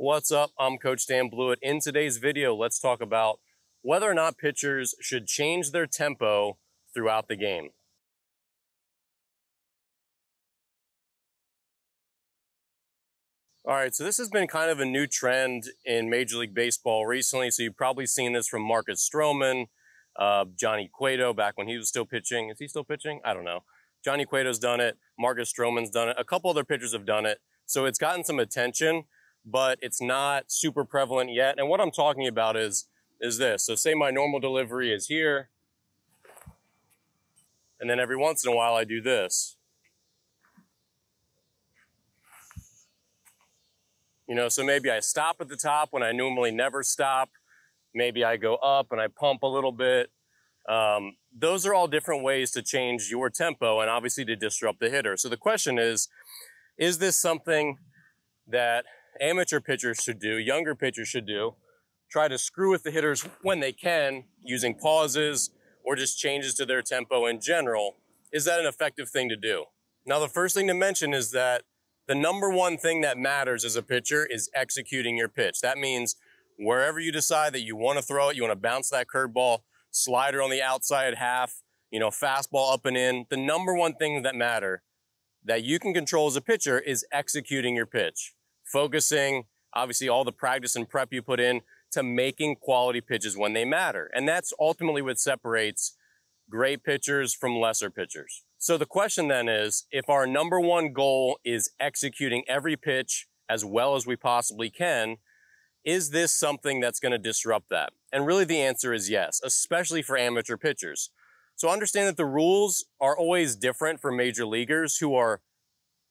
What's up? I'm Coach Dan Blewett. In today's video, let's talk about whether or not pitchers should change their tempo throughout the game. All right, so this has been kind of a new trend in Major League Baseball recently. So you've probably seen this from Marcus Stroman, Johnny Cueto back when he was still pitching. Is he still pitching? I don't know. Johnny Cueto's done it. Marcus Stroman's done it. A couple other pitchers have done it. So it's gotten some attention, but it's not super prevalent yet. And what I'm talking about is this. So say my normal delivery is here, and then every once in a while I do this. You know, so maybe I stop at the top when I normally never stop. Maybe I go up and I pump a little bit. Those are all different ways to change your tempo and obviously to disrupt the hitter. So the question is this something that amateur pitchers should do, younger pitchers should do? Try to screw with the hitters when they can using pauses or just changes to their tempo in general. Is that an effective thing to do? Now, the first thing to mention is that the number one thing that matters as a pitcher is executing your pitch. That means wherever you decide that you want to throw it, you want to bounce that curveball, slider on the outside half, fastball up and in. The number one thing that matter that you can control as a pitcher is executing your pitch. Focusing, obviously, all the practice and prep you put in to making quality pitches when they matter. And that's ultimately what separates great pitchers from lesser pitchers. So the question then is, if our number one goal is executing every pitch as well as we possibly can, is this something that's going to disrupt that? And really the answer is yes, especially for amateur pitchers. So understand that the rules are always different for major leaguers who are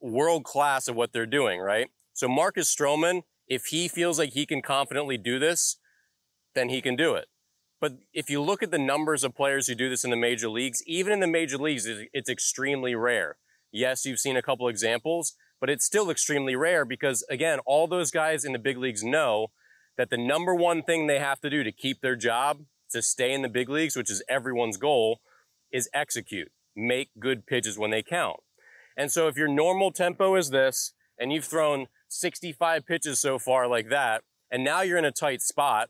world class at what they're doing, right? So Marcus Stroman, if he feels like he can confidently do this, then he can do it. But if you look at the numbers of players who do this in the major leagues, even in the major leagues, it's extremely rare. Yes, you've seen a couple examples, but it's still extremely rare because, again, all those guys in the big leagues know that the number one thing they have to do to keep their job, to stay in the big leagues, which is everyone's goal, is execute. Make good pitches when they count. And so if your normal tempo is this, and you've thrown 65 pitches so far like that, and now you're in a tight spot,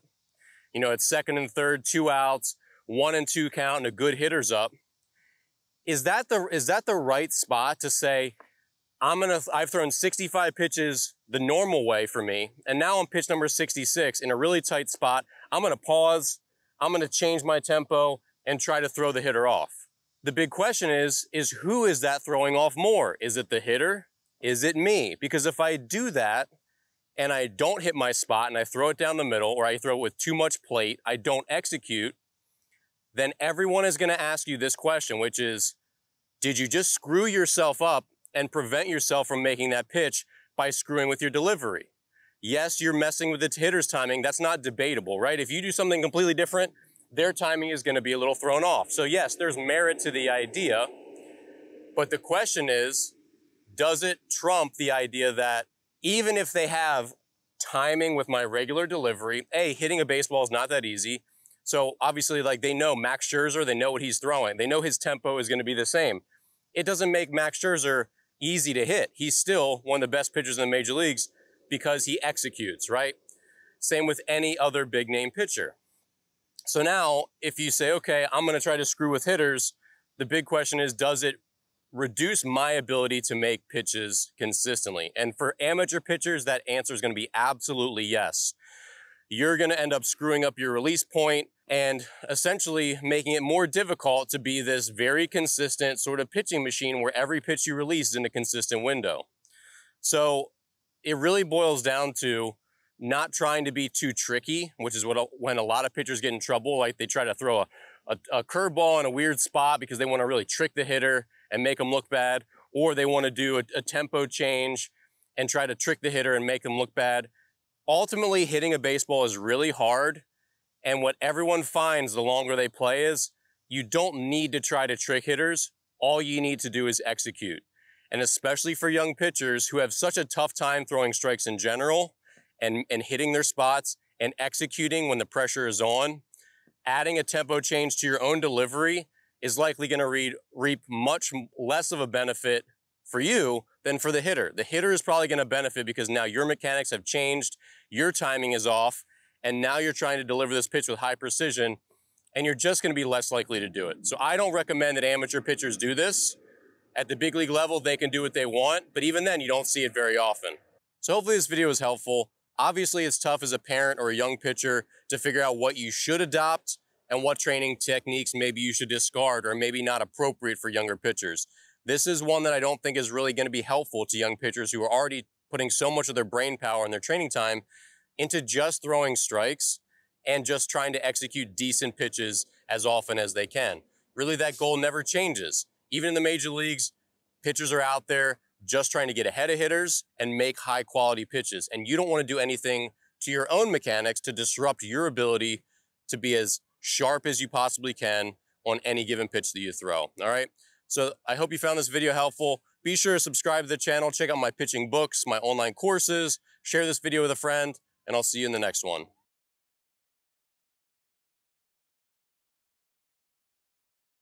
it's second and third, 2 outs, 1 and 2 count, and a good hitter's up. Is that the right spot to say, I've thrown 65 pitches the normal way for me, and now I'm pitch number 66 in a really tight spot. I'm going to pause. I'm going to change my tempo and try to throw the hitter off. The big question is who is that throwing off more? Is it the hitter? Is it me? Because if I do that, and I don't hit my spot and I throw it down the middle, or I throw it with too much plate, I don't execute, then everyone is going to ask you this question, which is, did you just screw yourself up and prevent yourself from making that pitch by screwing with your delivery? Yes, you're messing with the hitter's timing. That's not debatable, right? If you do something completely different, their timing is going to be a little thrown off. So yes, there's merit to the idea, but the question is, does it trump the idea that even if they have timing with my regular delivery, hitting a baseball is not that easy. So obviously, they know Max Scherzer, they know what he's throwing. They know his tempo is going to be the same. It doesn't make Max Scherzer easy to hit. He's still one of the best pitchers in the major leagues because he executes, right? Same with any other big name pitcher. So now, if you say, okay, I'm going to try to screw with hitters, the big question is, does it reduce my ability to make pitches consistently? And for amateur pitchers, that answer is going to be absolutely yes. You're going to end up screwing up your release point and essentially making it more difficult to be this very consistent sort of pitching machine where every pitch you release is in a consistent window. So it really boils down to not trying to be too tricky, which is when a lot of pitchers get in trouble. Like they try to throw a curveball in a weird spot because they want to really trick the hitter and make them look bad, or they want to do a tempo change and try to trick the hitter and make them look bad. Ultimately, hitting a baseball is really hard, and what everyone finds the longer they play is you don't need to try to trick hitters. All you need to do is execute. And especially for young pitchers who have such a tough time throwing strikes in general and hitting their spots and executing when the pressure is on, adding a tempo change to your own delivery is likely going to reap much less of a benefit for you than for the hitter. The hitter is probably gonna benefit because now your mechanics have changed, your timing is off, and now you're trying to deliver this pitch with high precision, and you're just gonna be less likely to do it. So I don't recommend that amateur pitchers do this. At the big league level, they can do what they want, but even then, you don't see it very often. So hopefully this video is helpful. Obviously, it's tough as a parent or a young pitcher to figure out what you should adopt and what training techniques maybe you should discard or maybe not appropriate for younger pitchers. This is one that I don't think is really gonna be helpful to young pitchers who are already putting so much of their brain power and their training time into just throwing strikes and just trying to execute decent pitches as often as they can. Really, that goal never changes. Even in the major leagues, pitchers are out there just trying to get ahead of hitters and make high quality pitches. And you don't want to do anything to your own mechanics to disrupt your ability to be as sharp as you possibly can on any given pitch that you throw, all right? So I hope you found this video helpful. Be sure to subscribe to the channel, check out my pitching books, my online courses, share this video with a friend, and I'll see you in the next one.